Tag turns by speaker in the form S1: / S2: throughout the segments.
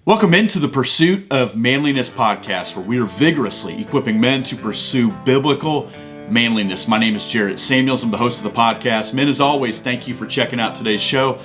S1: Welcome into the Pursuit of Manliness podcast, where we are vigorously equipping men to pursue biblical manliness. My name is Jared Samuels. I'm the host of the podcast. Men, as always, thank you for checking out today's show.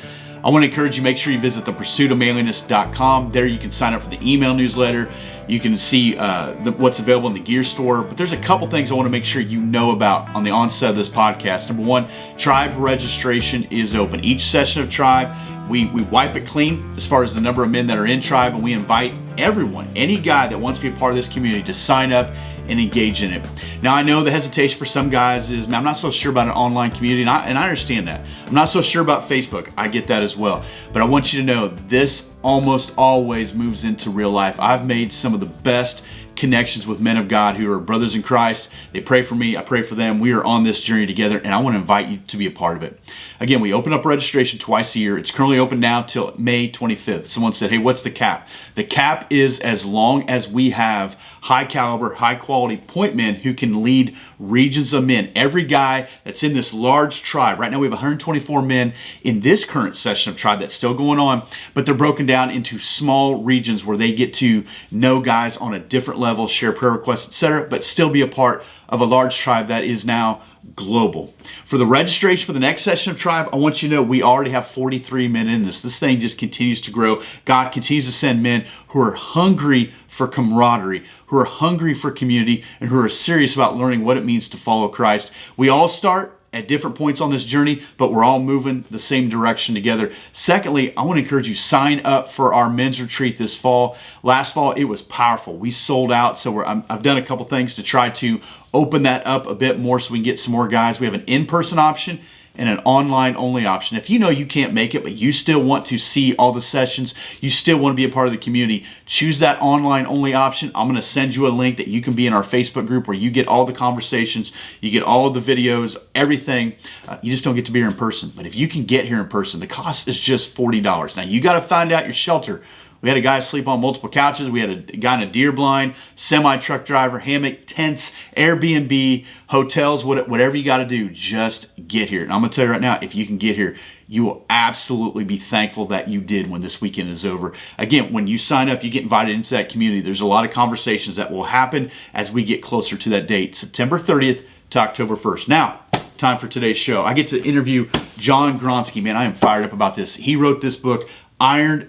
S1: I want to encourage you, make sure you visit thepursuitofmanliness.com. There you can sign up for the email newsletter. You can see what's available in the gear store. But there's a couple things I want to make sure you know about on the onset of this podcast. Number one, tribe registration is open. Each session of tribe, we wipe it clean as far as the number of men that are in tribe, and we invite everyone, any guy that wants to be a part of this community, to sign up and engage in it. Now, I know the hesitation for some guys is, man, I'm not so sure about an online community, and I understand that. I'm not so sure about Facebook. I get that as well. But I want you to know this almost always moves into real life. I've made some of the best connections with men of God who are brothers in Christ. They pray for me, I pray for them. We are on this journey together, and I want to invite you to be a part of it. Again, we open up registration twice a year. It's currently open now till May 25th. Someone said, hey, what's the cap? The cap is as long as we have high caliber, high quality point men who can lead regions of men. Every guy that's in this large tribe, right now we have 124 men in this current session of tribe that's still going on, but they're broken down into small regions where they get to know guys on a different level, share prayer requests, etc., but still be a part of a large tribe that is now global. For the registration for the next session of tribe, I want you to know we already have 43 men in this. This thing just continues to grow. God continues to send men who are hungry for camaraderie, who are hungry for community, and who are serious about learning what it means to follow Christ. We all start at different points on this journey, but we're all moving the same direction together. Secondly, I want to encourage you, sign up for our men's retreat this fall. Last fall, it was powerful. We sold out, so I've done a couple things to try to open that up a bit more so we can get some more guys. We have an in-person option and an online-only option. If you know you can't make it, but you still want to see all the sessions, you still want to be a part of the community, choose that online-only option. I'm going to send you a link that you can be in our Facebook group where you get all the conversations, you get all of the videos, everything. You just don't get to be here in person. But if you can get here in person, the cost is just $40. Now, you got to find out your shelter. We had a guy sleep on multiple couches. We had a guy in a deer blind, semi-truck driver, hammock, tents, Airbnb, hotels, whatever you got to do, just get here. And I'm going to tell you right now, if you can get here, you will absolutely be thankful that you did when this weekend is over. Again, when you sign up, you get invited into that community. There's a lot of conversations that will happen as we get closer to that date, September 30th to October 1st. Now, time for today's show. I get to interview John Gronski. Man, I am fired up about this. He wrote this book,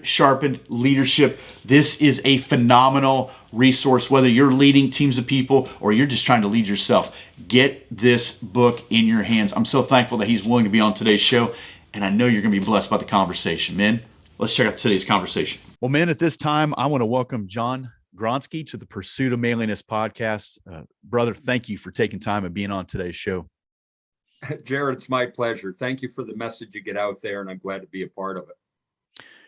S1: Sharpened Leadership. This is a phenomenal resource, whether you're leading teams of people or you're just trying to lead yourself. Get this book in your hands. I'm so thankful that he's willing to be on today's show, and I know you're going to be blessed by the conversation. Men, let's check out today's conversation. Well, men, at this time, I want to welcome John Gronski to the Pursuit of Manliness podcast. Brother, thank you for taking time and being on today's show.
S2: Jared, it's my pleasure. Thank you for the message you get out there, and I'm glad to be a part of it.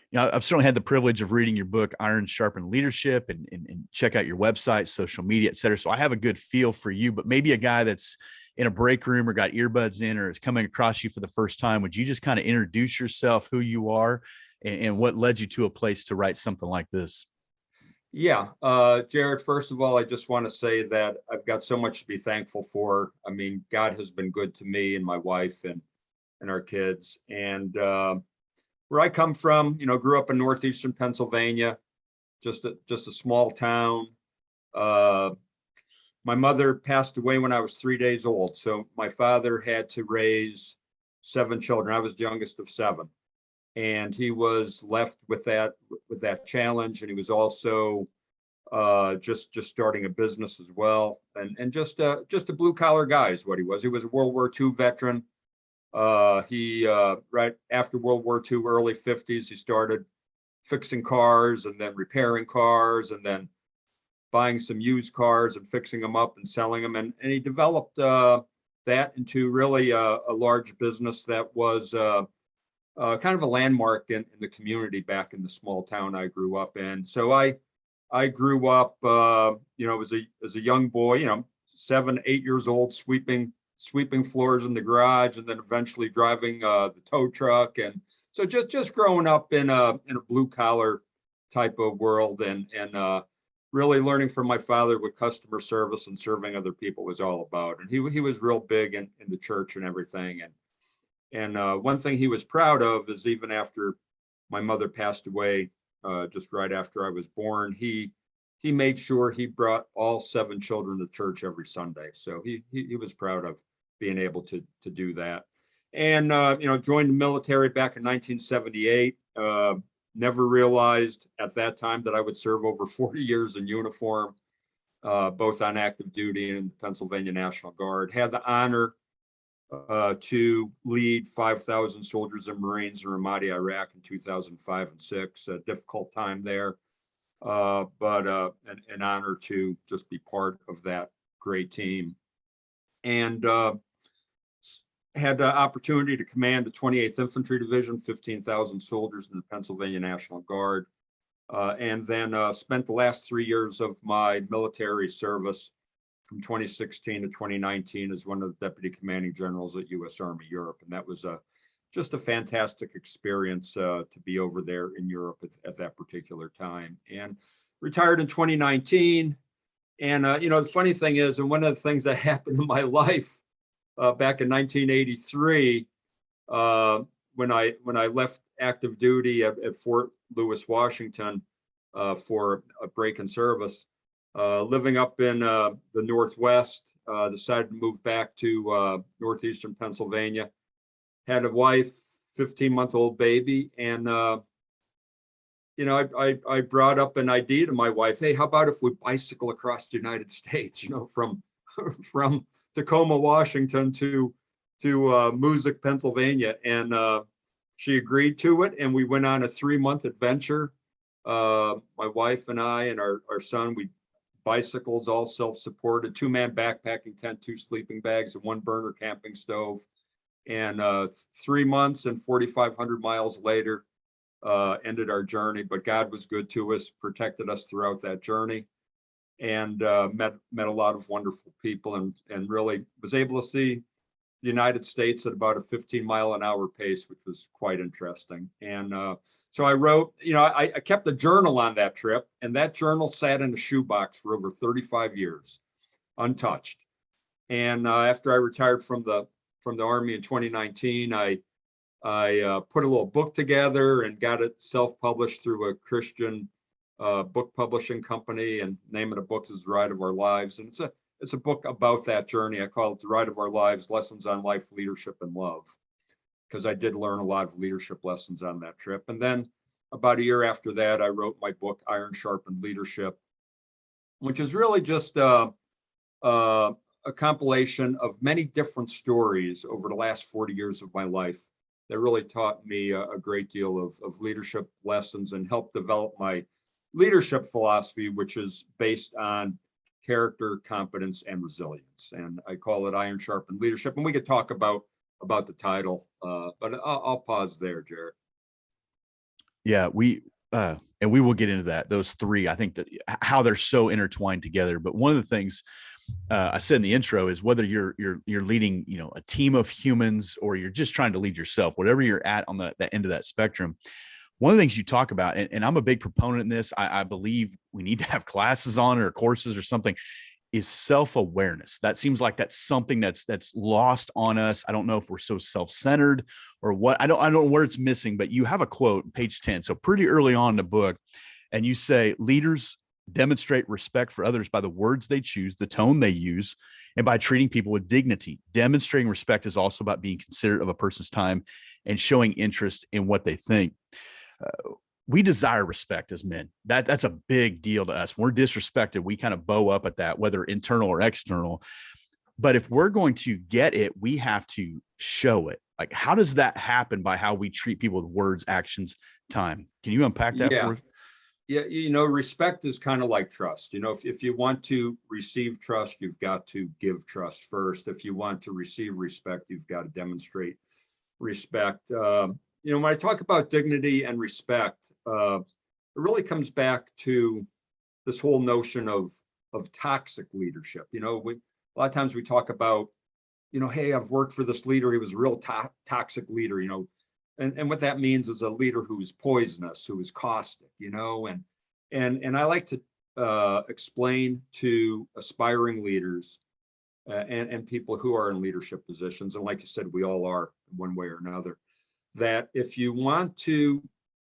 S1: You know, I've certainly had the privilege of reading your book, Sharpened Leadership, and check out your website, social media, et cetera. So I have a good feel for you, but maybe a guy that's in a break room or got earbuds in or is coming across you for the first time, would you just kind of introduce yourself, who you are, and what led you to a place to write something like this?
S2: Yeah, Jared, first of all, I just want to say that I've got so much to be thankful for. I mean, God has been good to me and my wife and our kids. And where I come from, grew up in northeastern Pennsylvania, just a small town. My mother passed away when I was 3 days old. So my father had to raise 7 children. I was the youngest of 7. And he was left with that challenge. And he was also just starting a business as well. And just a blue collar guy is what he was. He was a World War II veteran. He right after World War II, early 50s, he started fixing cars and then repairing cars and then buying some used cars and fixing them up and selling them. And he developed that into really a large business that was kind of a landmark in the community back in the small town I grew up in. So I grew up, as a young boy, 7, 8 years old, sweeping floors in the garage, and then eventually driving the tow truck. And so just growing up in a blue collar type of world, and really learning from my father what customer service and serving other people was all about. And he was real big in the church and everything. And one thing he was proud of is, even after my mother passed away just right after I was born. He made sure he brought all 7 children to church every Sunday. So he was proud of being able to do that. And, joined the military back in 1978. Never realized at that time that I would serve over 40 years in uniform, both on active duty and the Pennsylvania National Guard. Had the honor to lead 5,000 soldiers and Marines in Ramadi, Iraq in 2005 and 6. A difficult time there, but an honor to just be part of that great team. And had the opportunity to command the 28th Infantry Division, 15,000 soldiers in the Pennsylvania National Guard, and then spent the last 3 years of my military service from 2016 to 2019 as one of the deputy commanding generals at U.S. Army Europe. And that was just a fantastic experience to be over there in Europe at that particular time. And retired in 2019. And, the funny thing is, and one of the things that happened in my life back in 1983, when I left active duty at Fort Lewis, Washington, for a break in service, living up in the Northwest, decided to move back to northeastern Pennsylvania. Had a wife, 15-month-old baby, and I brought up an idea to my wife. Hey, how about if we bicycle across the United States? From Tacoma, Washington to Moosic, Pennsylvania, and she agreed to it. And we went on a 3-month adventure. My wife and I and our son, we bicycles, all self-supported, 2-man backpacking tent, 2 sleeping bags, and 1 burner camping stove. And 3 months and 4,500 miles later, ended our journey. But God was good to us, protected us throughout that journey, and met a lot of wonderful people, and really was able to see the United States at about a 15-mile-an-hour pace, which was quite interesting. And so I wrote, I kept a journal on that trip, and that journal sat in a shoebox for over 35 years, untouched. And after I retired from the Army in 2019, I put a little book together and got it self-published through a Christian book publishing company, and the name of the book is The Ride of Our Lives. And it's a book about that journey. I call it The Ride of Our Lives, Lessons on Life, Leadership, and Love, because I did learn a lot of leadership lessons on that trip. And then about a year after that, I wrote my book, Iron Sharpened Leadership, which is really just a compilation of many different stories over the last 40 years of my life that really taught me a great deal of leadership lessons and helped develop my leadership philosophy, which is based on character, competence, and resilience. And I call it Iron Sharpened Leadership. And we could talk about the title, but I'll pause there, Jared.
S1: Yeah, and we will get into that. Those 3, I think that how they're so intertwined together. But one of the things I said in the intro is whether you're leading, a team of humans, or you're just trying to lead yourself, whatever you're at on that end of that spectrum. One of the things you talk about, and I'm a big proponent in this, I believe we need to have classes on it or courses or something, is self-awareness. That seems like that's something that's lost on us. I don't know if we're so self-centered or what. I don't know where it's missing, but you have a quote, page 10. So pretty early on in the book, and you say, leaders demonstrate respect for others by the words they choose, the tone they use, and by treating people with dignity. Demonstrating respect is also about being considerate of a person's time and showing interest in what they think. We desire respect as men. That's a big deal to us. We're disrespected. We kind of bow up at that, whether internal or external. But if we're going to get it, we have to show it. Like, how does that happen? By how we treat people with words, actions, time. Can you unpack that for us?
S2: Yeah, respect is kind of like trust. If you want to receive trust, you've got to give trust first. If you want to receive respect, you've got to demonstrate respect. When I talk about dignity and respect, it really comes back to this whole notion of toxic leadership. A lot of times we talk about, hey, I've worked for this leader. He was a real toxic leader, and what that means is a leader who is poisonous, who is caustic, and I like to explain to aspiring leaders and people who are in leadership positions, and like you said, we all are in one way or another, that if you want to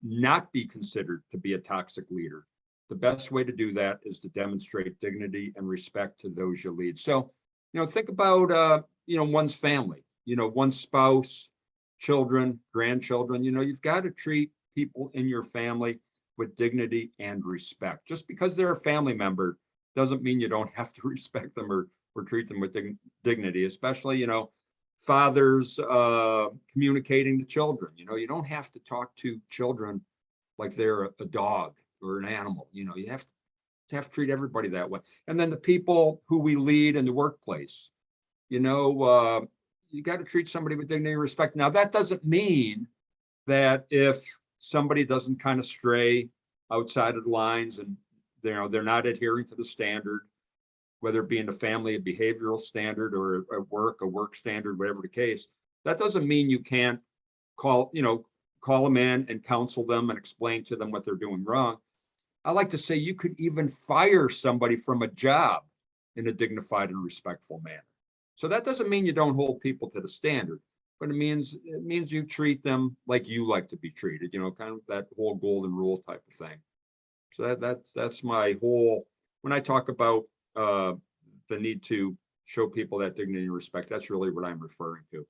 S2: not be considered to be a toxic leader, the best way to do that is to demonstrate dignity and respect to those you lead. So, think about, one's family, one's spouse, children, grandchildren. You've got to treat people in your family with dignity and respect. Just because they're a family member doesn't mean you don't have to respect them or treat them with dignity, especially, fathers communicating to children. You don't have to talk to children like they're a dog or an animal. You have to treat everybody that way. And then the people who we lead in the workplace, you got to treat somebody with dignity and respect. Now, that doesn't mean that if somebody doesn't kind of stray outside of the lines and they're not adhering to the standard, whether it be in the family, a behavioral standard, or at work, a work standard, whatever the case, that doesn't mean you can't call them in and counsel them and explain to them what they're doing wrong. I like to say you could even fire somebody from a job in a dignified and respectful manner. So that doesn't mean you don't hold people to the standard, but it means you treat them like you like to be treated, kind of that whole golden rule type of thing. So that's my whole, when I talk about the need to show people that dignity and respect, that's really what I'm referring to.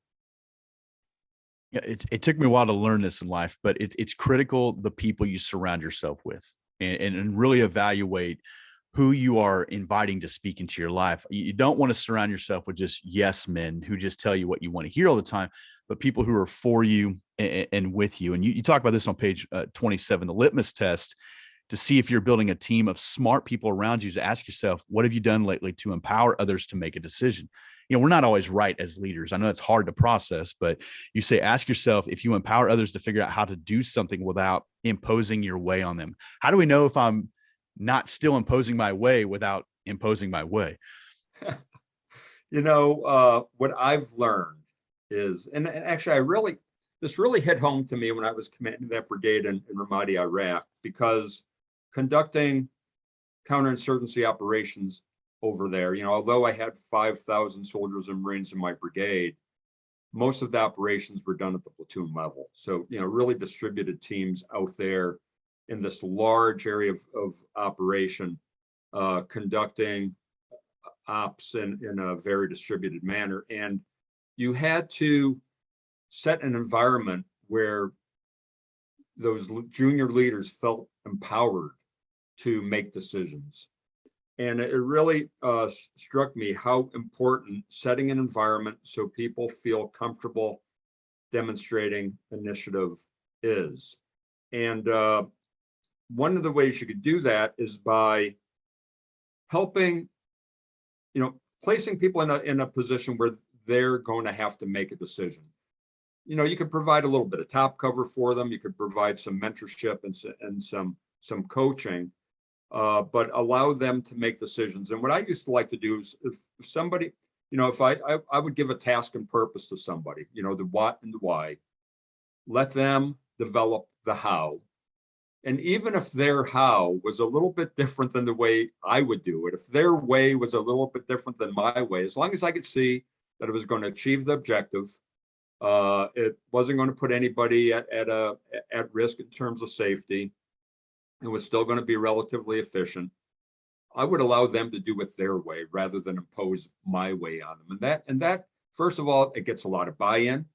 S1: Yeah, it took me a while to learn this in life, but it's critical the people you surround yourself with and really evaluate who you are inviting to speak into your life. You don't want to surround yourself with just yes men who just tell you what you want to hear all the time, but people who are for you and with you. And you talk about this on page 27, the litmus test, to see if you're building a team of smart people around you, to ask yourself, what have you done lately to empower others to make a decision? We're not always right as leaders. I know it's hard to process, but you say, ask yourself if you empower others to figure out how to do something without imposing your way on them. How do we know if I'm not still imposing my way without imposing my way?
S2: What I've learned is, and actually this really hit home to me when I was commanding that brigade in Ramadi, Iraq, because conducting counterinsurgency operations over there, although I had 5,000 soldiers and Marines in my brigade, most of the operations were done at the platoon level. So, really distributed teams out there in this large area of operation, conducting ops in a very distributed manner. And you had to set an environment where those junior leaders felt empowered to make decisions. And it really struck me how important setting an environment so people feel comfortable demonstrating initiative is. And one of the ways you could do that is by helping, placing people in a position where they're going to have to make a decision. You could provide a little bit of top cover for them. You could provide some mentorship and some coaching, but allow them to make decisions. And what I used to like to do is if somebody, if I would give a task and purpose to somebody, the what and the why, let them develop the how. And even if their how was a little bit different than the way I would do it, if their way was a little bit different than my way, as long as I could see that it was going to achieve the objective, it wasn't going to put anybody at risk in terms of safety, it was still going to be relatively efficient, I would allow them to do it their way rather than impose my way on them. And that first of all, it gets a lot of buy-in.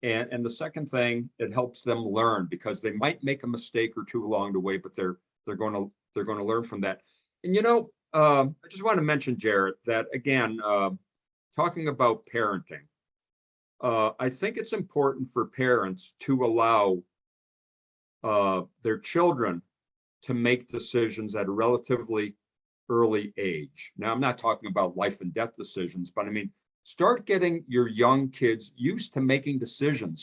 S2: And the second thing, it helps them learn, because they might make a mistake or two along the way, but they're going to learn from that. And I just want to mention, Jarrett, that again, talking about parenting, I think it's important for parents to allow their children to make decisions at a relatively early age. Now, I'm not talking about life and death decisions, but I mean, start getting your young kids used to making decisions.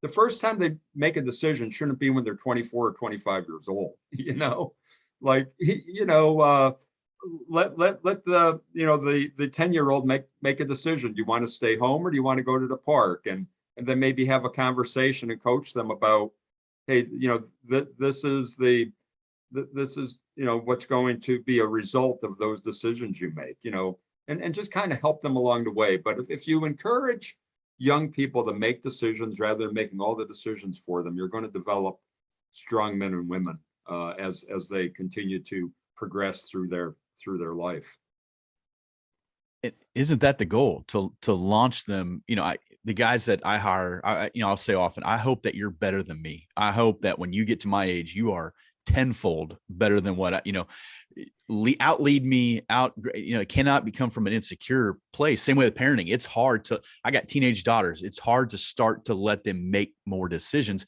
S2: The first time they make a decision shouldn't be when they're 24 or 25 years old, let the 10-year-old make a decision. Do you want to stay home or do you want to go to the park? And then maybe have a conversation and coach them about, hey, this is what's going to be a result of those decisions you make, and just kind of help them along the way. But if you encourage young people to make decisions rather than making all the decisions for them, you're going to develop strong men and women as they continue to progress through their life.
S1: Isn't that the goal, to launch them? The guys that I hire, I'll say often, I hope that you're better than me. I hope that when you get to my age, you are tenfold better than what outlead me out. It cannot become from an insecure place. Same way with parenting. It's hard I got teenage daughters. It's hard to start to let them make more decisions.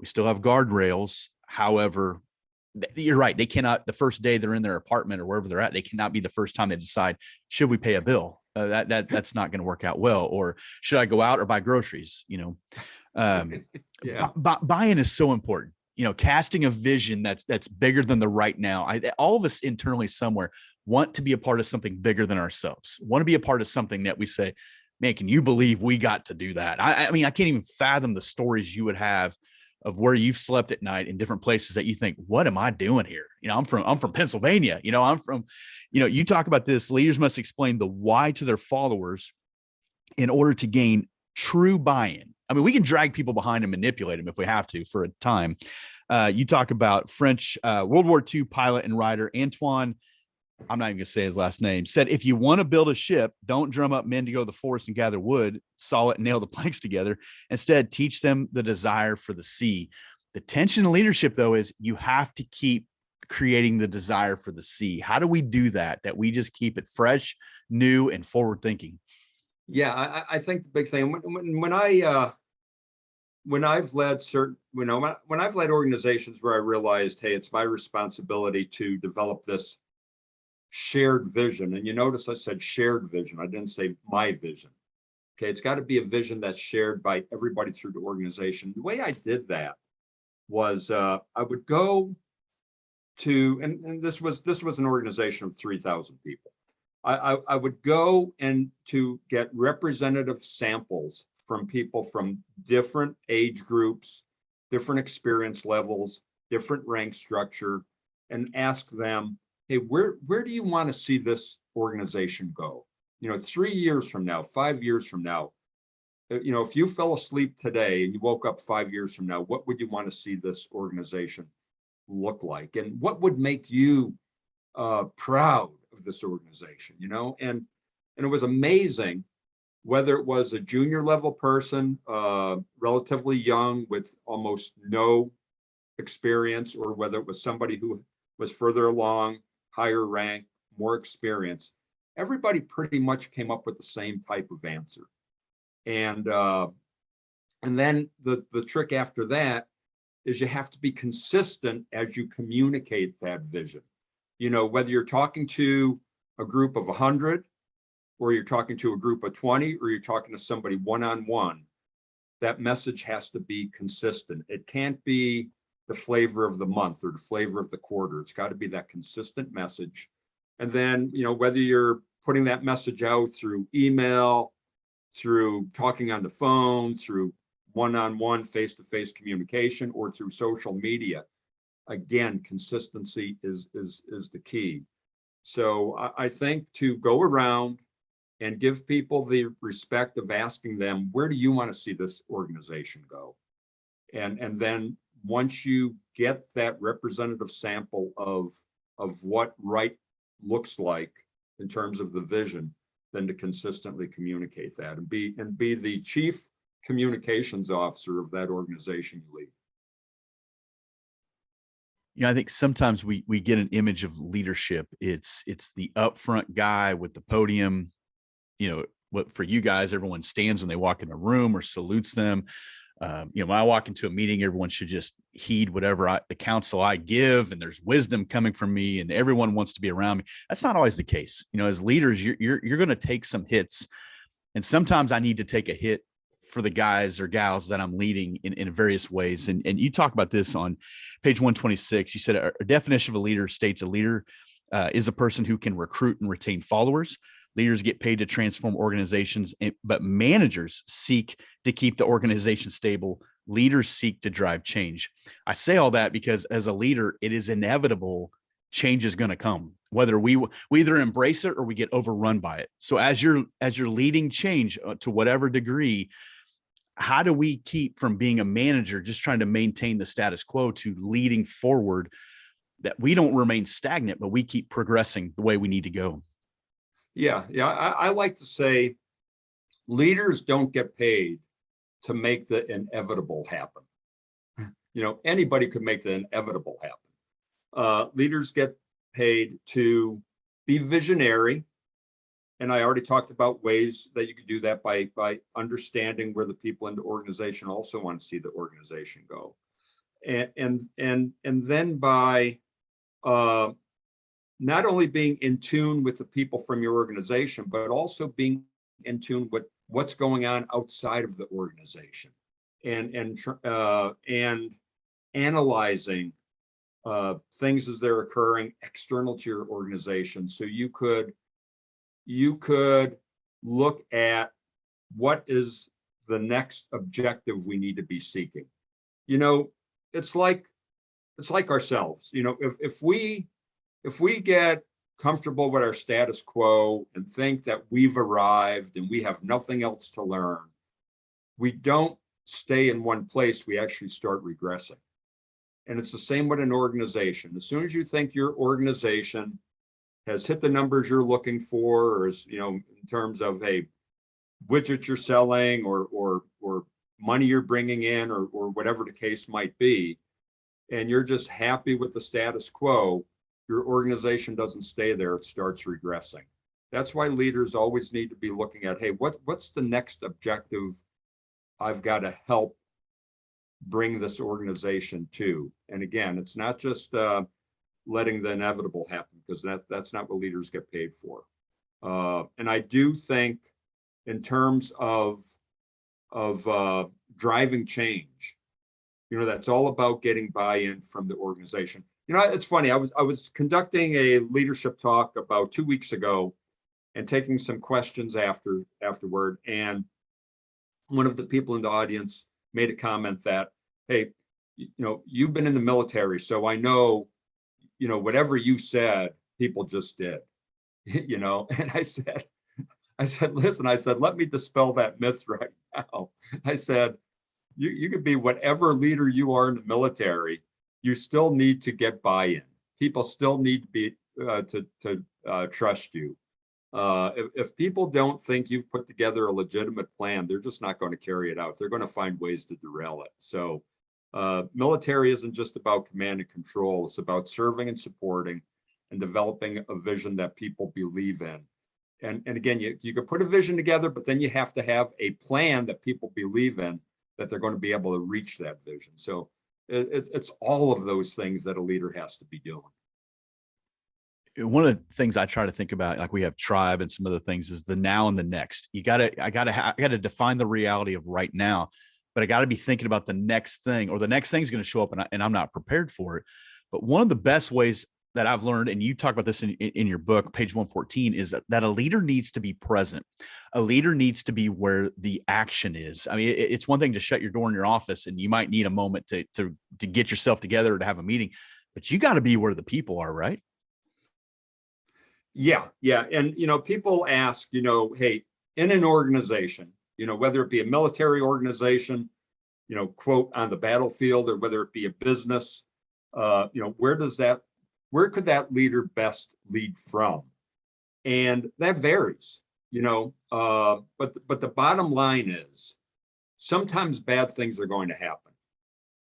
S1: We still have guardrails. However, you're right. They cannot, the first day they're in their apartment or wherever they're at, they cannot be the first time they decide, should we pay a bill? That's not going to work out well. Or should I go out or buy groceries?
S2: Yeah.
S1: Buy-in is so important. Casting a vision that's bigger than the right now. All of us internally somewhere want to be a part of something bigger than ourselves, want to be a part of something that we say, man, can you believe we got to do that? I mean, I can't even fathom the stories you would have of where you've slept at night in different places that you think, what am I doing here? I'm from Pennsylvania. You talk about this, leaders must explain the why to their followers in order to gain true buy-in. I mean, we can drag people behind and manipulate them if we have to for a time. You talk about French World War II pilot and writer Antoine, I'm not even going to say his last name, said, if you want to build a ship, don't drum up men to go to the forest and gather wood, saw it, and nail the planks together. Instead, teach them the desire for the sea. The tension in leadership, though, is you have to keep creating the desire for the sea. How do we do that we just keep it fresh, new, and forward thinking?
S2: Yeah, I think the big thing when I've led when I've led organizations where I realized, hey, it's my responsibility to develop this shared vision. And you notice I said shared vision. I didn't say my vision. Okay, it's got to be a vision that's shared by everybody through the organization. The way I did that was I would go to, and this was an organization of 3,000 people. I would go and to get representative samples from people from different age groups, different experience levels, different rank structure, and ask them, hey, where do you want to see this organization go? 3 years from now, 5 years from now, if you fell asleep today and you woke up 5 years from now, what would you want to see this organization look like? And what would make you proud of this organization? And it was amazing, whether it was a junior level person, relatively young with almost no experience, or whether it was somebody who was further along, higher rank, more experience, everybody pretty much came up with the same type of answer. And then the trick after that is you have to be consistent as you communicate that vision. Whether you're talking to a group of 100, or you're talking to a group of 20, or you're talking to somebody one-on-one, that message has to be consistent. It can't be the flavor of the month or the flavor of the quarter. It's got to be that consistent message. And then, whether you're putting that message out through email, through talking on the phone, through one-on-one face-to-face communication, or through social media, again, consistency is the key. So I think to go around and give people the respect of asking them, where do you want to see this organization go? And then once you get that representative sample of what right looks like in terms of the vision, then to consistently communicate that and be the chief communications officer of that organization you lead.
S1: I think sometimes we get an image of leadership. It's the upfront guy with the podium. What for you guys, everyone stands when they walk in a room or salutes them. When I walk into a meeting, everyone should just heed whatever the counsel I give, and there's wisdom coming from me, and everyone wants to be around me. That's not always the case. As leaders, you're going to take some hits, and sometimes I need to take a hit for the guys or gals that I'm leading in various ways. And you talk about this on page 126. You said a definition of a leader states a leader is a person who can recruit and retain followers. Leaders get paid to transform organizations, but managers seek to keep the organization stable. Leaders seek to drive change. I say all that because as a leader, it is inevitable change is going to come, whether we either embrace it or we get overrun by it. So as you're leading change to whatever degree, how do we keep from being a manager, just trying to maintain the status quo, to leading forward, that we don't remain stagnant, but we keep progressing the way we need to go?
S2: Yeah. I like to say leaders don't get paid to make the inevitable happen. Anybody could make the inevitable happen. Leaders get paid to be visionary. And I already talked about ways that you could do that by understanding where the people in the organization also want to see the organization go. And then by not only being in tune with the people from your organization, but also being in tune with what's going on outside of the organization, and analyzing things as they're occurring external to your organization. So you could look at what is the next objective we need to be seeking. It's like ourselves. If we get comfortable with our status quo and think that we've arrived and we have nothing else to learn, we don't stay in one place. We actually start regressing. And it's the same with an organization. As soon as you think your organization has hit the numbers you're looking for, or is, in terms of, hey, widgets you're selling or money you're bringing in, or whatever the case might be, and you're just happy with the status quo, your organization doesn't stay there. It starts regressing. That's why leaders always need to be looking at, hey, what's the next objective I've got to help bring this organization to? And again, it's not just letting the inevitable happen, because that's not what leaders get paid for. And I do think, in terms of driving change, that's all about getting buy-in from the organization. It's funny. I was conducting a leadership talk about 2 weeks ago, and taking some questions afterward. And one of the people in the audience made a comment that, hey, you've been in the military, so I know, whatever you said, people just did. And I said, listen, let me dispel that myth right now. I said, you could be whatever leader you are in the military, you still need to get buy-in. People still need to be to trust you. If people don't think you've put together a legitimate plan, they're just not going to carry it out. They're going to find ways to derail it. So military isn't just about command and control. It's about serving and supporting and developing a vision that people believe in. And again, you can put a vision together, but then you have to have a plan that people believe in, that they're going to be able to reach that vision. So it's all of those things that a leader has to be doing.
S1: One of the things I try to think about, like we have tribe and some other things, is the now and the next. I gotta define the reality of right now, but I got to be thinking about the next thing, or the next thing is going to show up, and I'm not prepared for it. But one of the best ways that I've learned, and you talk about this in your book, page 114, is that a leader needs to be present. A leader needs to be where the action is. I mean, it's one thing to shut your door in your office, and you might need a moment to get yourself together or to have a meeting, but you got to be where the people are, right?
S2: Yeah. And, people ask, hey, in an organization, whether it be a military organization, quote, on the battlefield, or whether it be a business, where could that leader best lead from? And that varies, but the bottom line is, sometimes bad things are going to happen.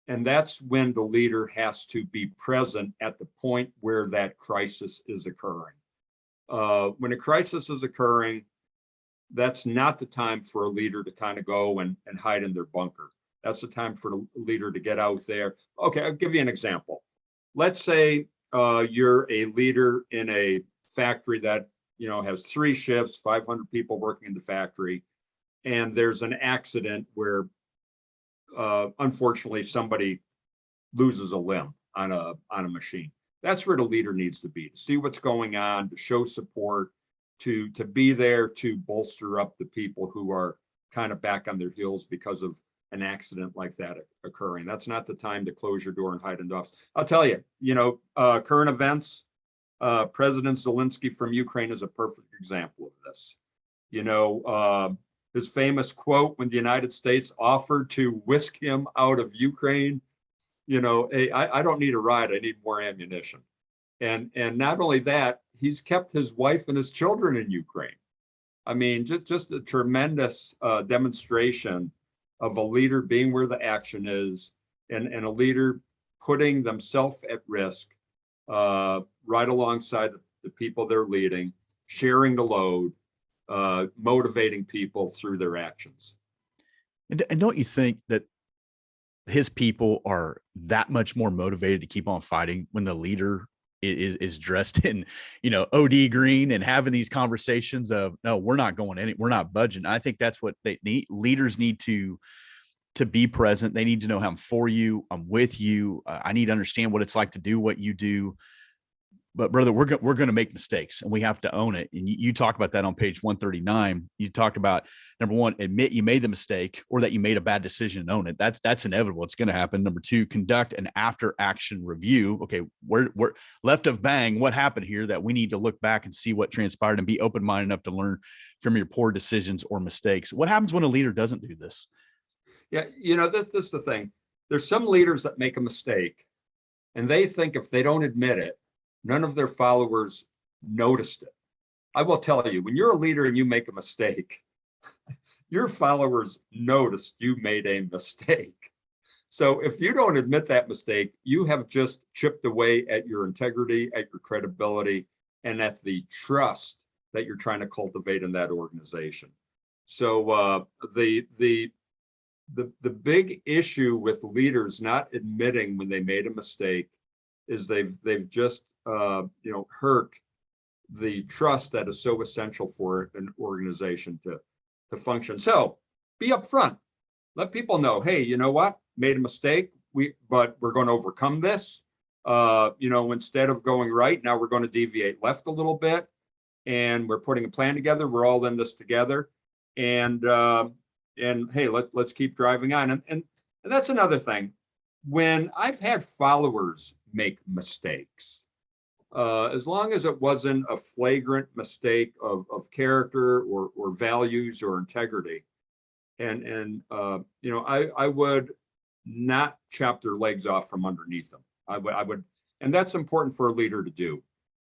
S2: And that's when the leader has to be present at the point where that crisis is occurring. When a crisis is occurring, that's not the time for a leader to kind of go and hide in their bunker. That's the time for the leader to get out there. Okay, I'll give you an example. Let's say you're a leader in a factory that has 3 shifts, 500 people working in the factory, and there's an accident where unfortunately somebody loses a limb on a machine. That's where the leader needs to be, to see what's going on, to show support, to be there to bolster up the people who are kind of back on their heels because of an accident like that occurring. That's not the time to close your door and hide in the office. I'll tell you, current events, President Zelensky from Ukraine is a perfect example of this. The his famous quote when the United States offered to whisk him out of Ukraine, hey, I don't need a ride, I need more ammunition. And not only that, he's kept his wife and his children in Ukraine. I mean, just a tremendous demonstration of a leader being where the action is, and a leader putting themselves at risk right alongside the people they're leading, sharing the load, motivating people through their actions.
S1: And don't you think that his people are that much more motivated to keep on fighting when the leader is dressed in, OD green and having these conversations of, no, we're not going we're not budging. I think that's what they need. Leaders need to be present. They need to know, I'm for you. I'm with you. I need to understand what it's like to do what you do. But brother, we're going to make mistakes, and we have to own it. And you talk about that on page 139. You talked about, number one, admit you made the mistake or that you made a bad decision and own it. That's inevitable. It's going to happen. Number two, conduct an after action review. Okay, we're left of bang. What happened here that we need to look back and see what transpired and be open-minded enough to learn from your poor decisions or mistakes. What happens when a leader doesn't do this?
S2: Yeah, this is the thing. There's some leaders that make a mistake, and they think if they don't admit it, none of their followers noticed it. I will tell you, when you're a leader and you make a mistake, your followers noticed you made a mistake. So if you don't admit that mistake, you have just chipped away at your integrity, at your credibility, and at the trust that you're trying to cultivate in that organization. So the big issue with leaders not admitting when they made a mistake is they've just hurt the trust that is so essential for an organization to function. So be upfront. Let people know, hey, you know what? Made a mistake. But we're going to overcome this. Instead of going right, now we're going to deviate left a little bit, and we're putting a plan together. We're all in this together, and hey, let's keep driving on. And that's another thing. When I've had followers make mistakes, as long as it wasn't a flagrant mistake of character or values or integrity, and I would not chop their legs off from underneath them. I would, and that's important for a leader to do.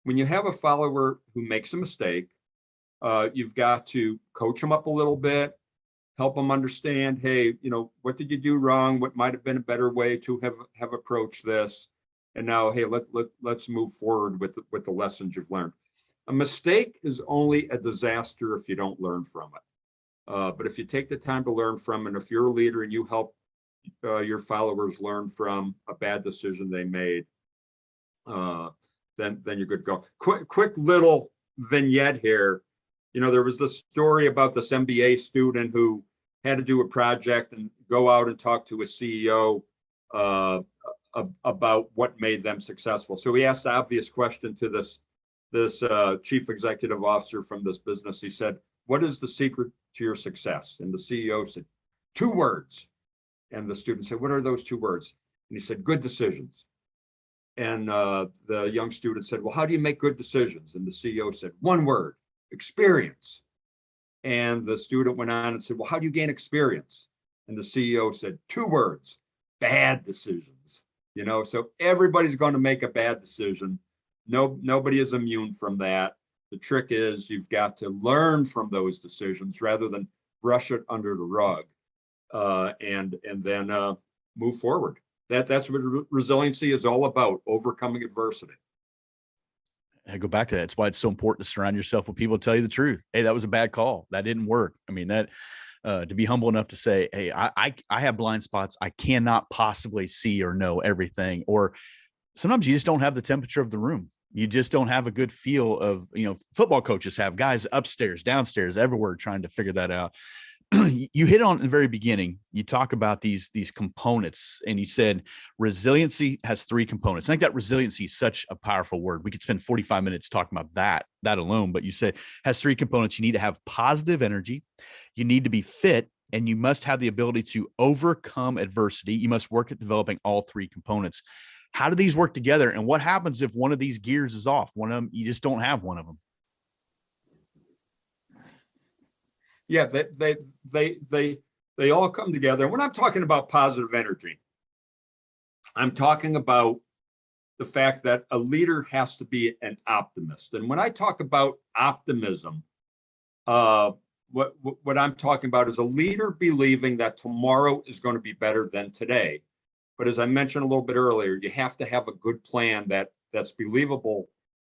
S2: When you have a follower who makes a mistake, you've got to coach them up a little bit, help them understand, hey, what did you do wrong? What might have been a better way to have approached this? And now, hey, let's move forward with the lessons you've learned. A mistake is only a disaster if you don't learn from it. But if you take the time to learn from it, and if you're a leader and you help your followers learn from a bad decision they made, then you're good to go. Quick little vignette here. There was this story about this MBA student who had to do a project and go out and talk to a CEO about what made them successful. So he asked the obvious question to this chief executive officer from this business. He said, "What is the secret to your success?" And the CEO said, "2 words." And the student said, "What are those 2 words?" And he said, "Good decisions." And the young student said, "Well, how do you make good decisions?" And the CEO said, "1 word, experience." And the student went on and said, "Well, how do you gain experience?" And the CEO said, 2 words, bad decisions. So everybody's going to make a bad decision. Nobody is immune from that. The trick is you've got to learn from those decisions rather than brush it under the rug, and then move forward. That's what resiliency is all about, overcoming adversity.
S1: I go back to that. It's why it's so important to surround yourself with people who tell you the truth. Hey, that was a bad call. That didn't work. I mean, that to be humble enough to say, hey, I have blind spots. I cannot possibly see or know everything. Or sometimes you just don't have the temperature of the room. You just don't have a good feel of, football coaches have guys upstairs, downstairs, everywhere trying to figure that out. You hit on at the very beginning, you talk about these components, and you said resiliency has 3 components. I think that resiliency is such a powerful word. We could spend 45 minutes talking about that alone, but you said has 3 components. You need to have positive energy, you need to be fit, and you must have the ability to overcome adversity. You must work at developing all 3 components. How do these work together? And what happens if one of these gears is off? One of them, you just don't have one of them.
S2: Yeah, they all come together. When I'm talking about positive energy, I'm talking about the fact that a leader has to be an optimist. And when I talk about optimism, what I'm talking about is a leader believing that tomorrow is going to be better than today. But as I mentioned a little bit earlier, you have to have a good plan that's believable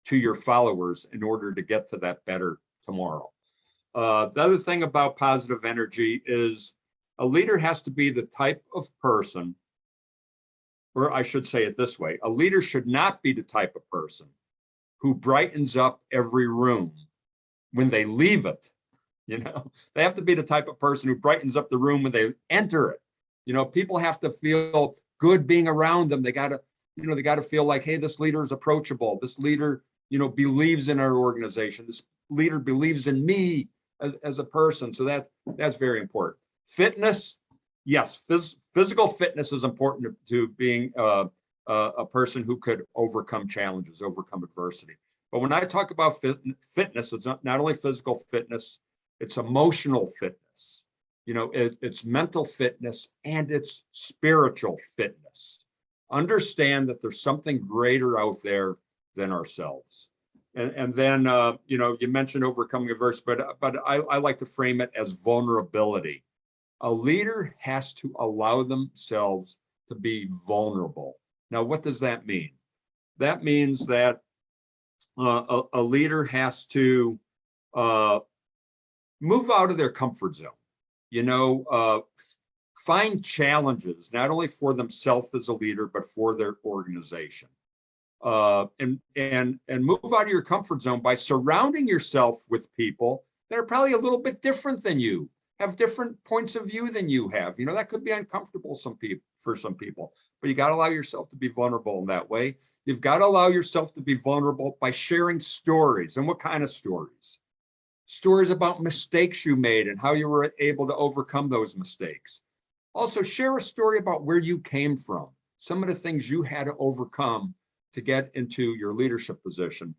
S2: to your followers in order to get to that better tomorrow. The other thing about positive energy is a leader has to be the type of person, or I should say it this way, a leader should not be the type of person who brightens up every room when they leave it. They have to be the type of person who brightens up the room when they enter it. People have to feel good being around them. They got to feel like, hey, this leader is approachable. This leader, believes in our organization. This leader believes in me as a person. So that's very important. Fitness, yes, physical fitness is important to being a person who could overcome challenges, overcome adversity. But when I talk about fitness, it's not only physical fitness, it's emotional fitness. It's mental fitness and it's spiritual fitness. Understand that there's something greater out there than ourselves. And then, you mentioned overcoming adversity, but I like to frame it as vulnerability. A leader has to allow themselves to be vulnerable. Now, what does that mean? That means that a leader has to move out of their comfort zone, find challenges, not only for themselves as a leader, but for their organization. And move out of your comfort zone by surrounding yourself with people that are probably a little bit different than you, have different points of view than you have. That could be uncomfortable for some people, but you got to allow yourself to be vulnerable in that way. You've got to allow yourself to be vulnerable by sharing stories. And what kind of stories? Stories about mistakes you made and how you were able to overcome those mistakes. Also, share a story about where you came from, some of the things you had to overcome to get into your leadership position.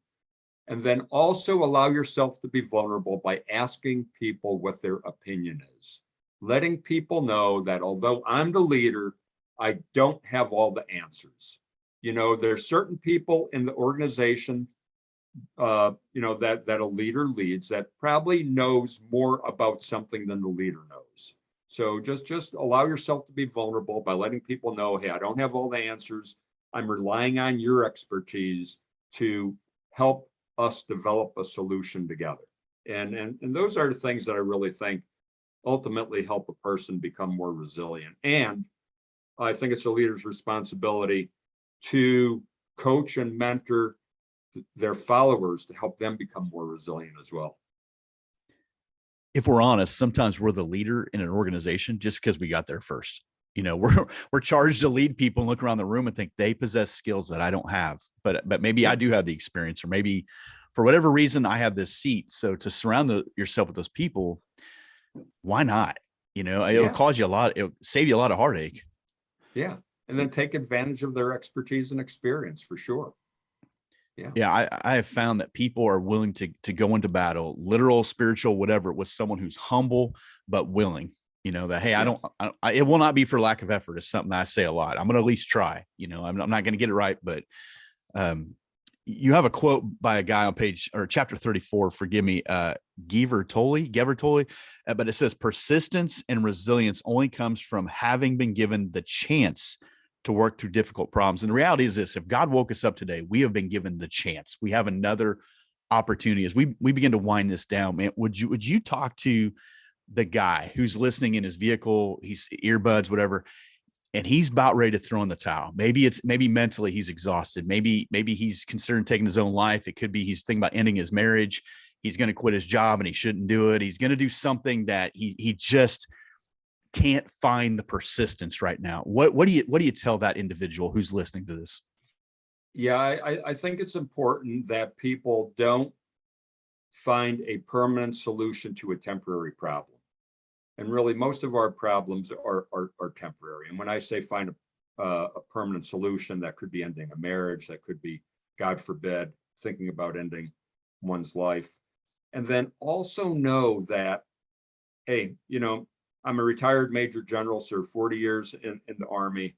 S2: And then also allow yourself to be vulnerable by asking people what their opinion is. Letting people know that although I'm the leader, I don't have all the answers. There's certain people in the organization that a leader leads that probably knows more about something than the leader knows. So just allow yourself to be vulnerable by letting people know, hey, I don't have all the answers. I'm relying on your expertise to help us develop a solution together. And those are the things that I really think ultimately help a person become more resilient. And I think it's a leader's responsibility to coach and mentor their followers to help them become more resilient as well.
S1: If we're honest, sometimes we're the leader in an organization just because we got there first. We're charged to lead people and look around the room and think they possess skills that I don't have, but maybe I do have the experience, or maybe for whatever reason I have this seat. So to surround yourself with those people, why not? It'll cause you it'll save you a lot of heartache.
S2: Yeah. And then take advantage of their expertise and experience for sure.
S1: Yeah. I have found that people are willing to go into battle, literal, spiritual, whatever, with someone who's humble, but willing, that, hey, yes. It will not be for lack of effort. Is something that I say a lot. I'm going to at least try, I'm not going to get it right, but you have a quote by a guy on chapter 34, forgive me, Gever Tolley, but it says persistence and resilience only comes from having been given the chance to work through difficult problems. And the reality is this: if God woke us up today, we have been given the chance. We have another opportunity. As we begin to wind this down, man, would you talk to the guy who's listening in his vehicle, he's earbuds, whatever, and he's about ready to throw in the towel? Maybe mentally he's exhausted. Maybe he's considering taking his own life. It could be he's thinking about ending his marriage. He's going to quit his job and he shouldn't do it. He's going to do something that he just can't find the persistence right now. What do you tell that individual who's listening to this?
S2: Yeah, I think it's important that people don't find a permanent solution to a temporary problem. And really, most of our problems are temporary. And when I say find a permanent solution, that could be ending a marriage, that could be, God forbid, thinking about ending one's life. And then also know that hey, I'm a retired Major General, served 40 years in the Army,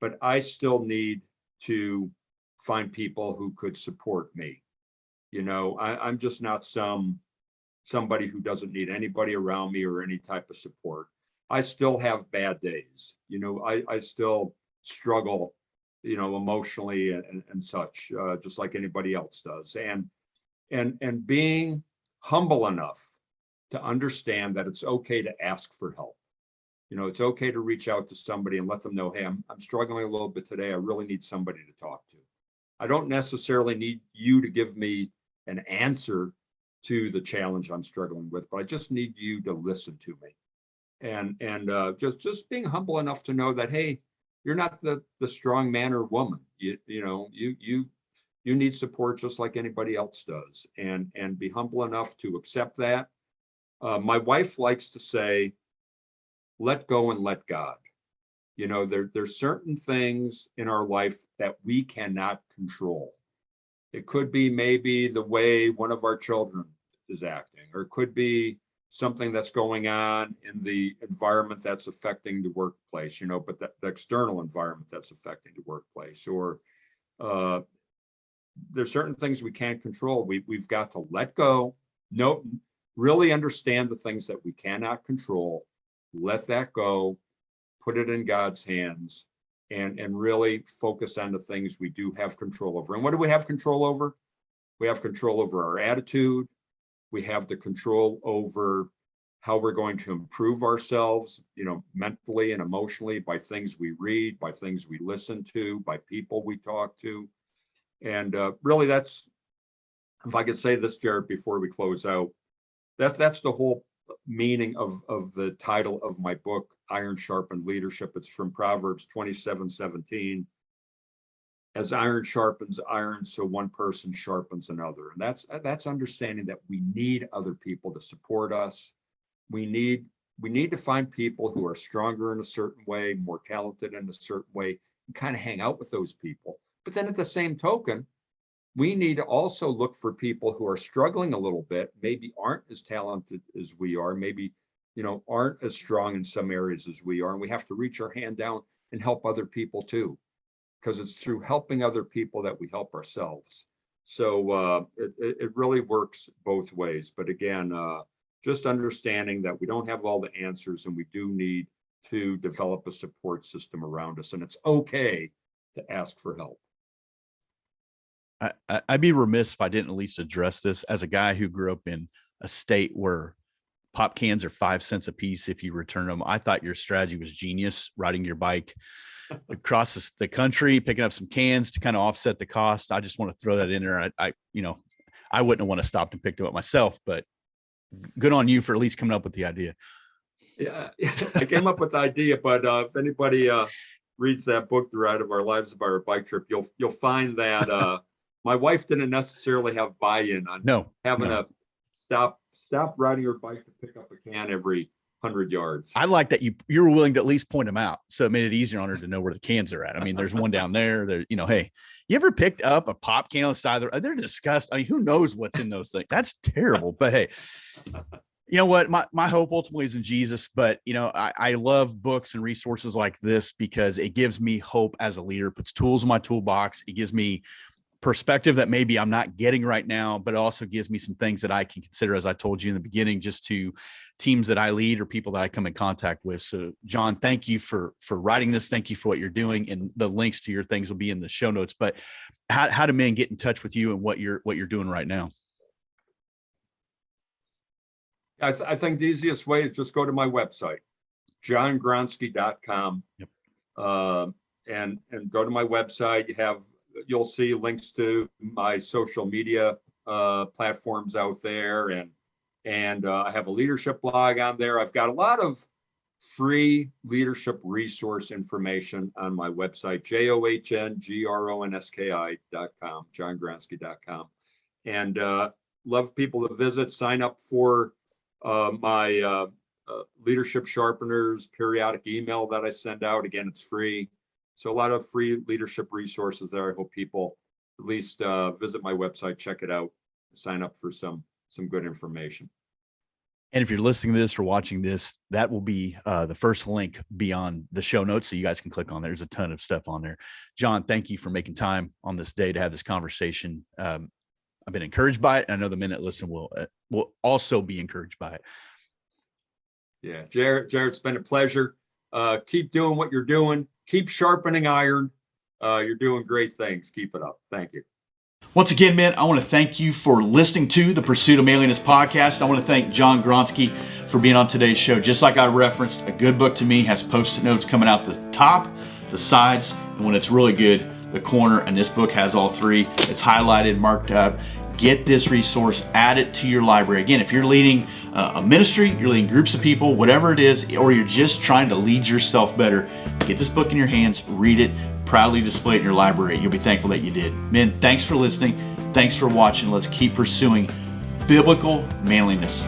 S2: but I still need to find people who could support me. I'm just not somebody who doesn't need anybody around me or any type of support. I still have bad days. I still struggle, emotionally and such, just like anybody else does. And being humble enough to understand that it's okay to ask for help. It's okay to reach out to somebody and let them know, hey, I'm struggling a little bit today. I really need somebody to talk to. I don't necessarily need you to give me an answer to the challenge I'm struggling with, but I just need you to listen to me. And just being humble enough to know that, hey, you're not the strong man or woman. You need support just like anybody else does, and be humble enough to accept that. My wife likes to say, let go and let God. There's certain things in our life that we cannot control. It could be maybe the way one of our children is acting, or it could be something that's going on in the environment that's affecting the workplace, but the external environment that's affecting the workplace, or there's certain things we can't control. We've got to let go, really understand the things that we cannot control, let that go, put it in God's hands, and really focus on the things we do have control over. And what do we have control over? We have control over our attitude. We have the control over how we're going to improve ourselves, mentally and emotionally, by things we read, by things we listen to, by people we talk to. And really, that's, if I could say this, Jared, before we close out, that's the whole meaning of the title of my book, Iron Sharpened Leadership. It's from Proverbs 27:17. As iron sharpens iron, so one person sharpens another. And that's understanding that we need other people to support us. We need to find people who are stronger in a certain way, more talented in a certain way, and kind of hang out with those people. But then at the same token, we need to also look for people who are struggling a little bit, maybe aren't as talented as we are, maybe, aren't as strong in some areas as we are. And we have to reach our hand down and help other people too, because it's through helping other people that we help ourselves. So it really works both ways. But again, just understanding that we don't have all the answers, and we do need to develop a support system around us. And it's okay to ask for help.
S1: I'd be remiss if I didn't at least address this. As a guy who grew up in a state where pop cans are 5 cents a piece if you return them, I thought your strategy was genius, riding your bike across the country, picking up some cans to kind of offset the cost. I just want to throw that in there. I wouldn't have want to stop and pick them up myself, but good on you for at least coming up with the idea.
S2: Yeah, I came up with the idea, but if anybody reads that book, The Ride of Our Lives about our bike trip, you'll find that my wife didn't necessarily have buy-in on having to stop riding her bike to pick up a can every 100 yards.
S1: I like that you were willing to at least point them out, so it made it easier on her to know where the cans are at. I mean, there's one down there. Hey, you ever picked up a pop can on the side of they're disgusting. I mean, who knows what's in those things? That's terrible. But hey, you know what? My hope ultimately is in Jesus. But I love books and resources like this because it gives me hope as a leader. Puts tools in my toolbox. It gives me perspective that maybe I'm not getting right now, but it also gives me some things that I can consider, as I told you in the beginning, just to teams that I lead or people that I come in contact with. So John, thank you for writing this. Thank you for what you're doing, and the links to your things will be in the show notes. But how do men get in touch with you and what you're doing right now?
S2: I think the easiest way is just go to my website, johngronski.com.
S1: Yep.
S2: And go to my website. You'll see links to my social media platforms out there, and I have a leadership blog on there. I've got a lot of free leadership resource information on my website, johngronski.com, johngronski.com, and love people to visit. Sign up for my Leadership Sharpeners periodic email that I send out. Again, it's free. So a lot of free leadership resources there. I hope people at least visit my website, check it out, sign up for some good information.
S1: And if you're listening to this or watching this, that will be the first link beyond the show notes. So you guys can click on there. There's a ton of stuff on there. John, thank you for making time on this day to have this conversation. I've been encouraged by it. And I know the men that listen will also be encouraged by it.
S2: Yeah, Jared, it's been a pleasure. Keep doing what you're doing. Keep sharpening iron. You're doing great things. Keep it up. Thank you.
S1: Once again, men, I want to thank you for listening to the Pursuit of Manliness podcast. I want to thank John Gronski for being on today's show. Just like I referenced, a good book to me has Post-it notes coming out the top, the sides, and when it's really good, the corner. And this book has all three. It's highlighted, marked up. Get this resource, add it to your library. Again, if you're leading a ministry, you're leading groups of people, whatever it is, or you're just trying to lead yourself better, get this book in your hands, read it, proudly display it in your library. You'll be thankful that you did. Men, thanks for listening. Thanks for watching. Let's keep pursuing biblical manliness.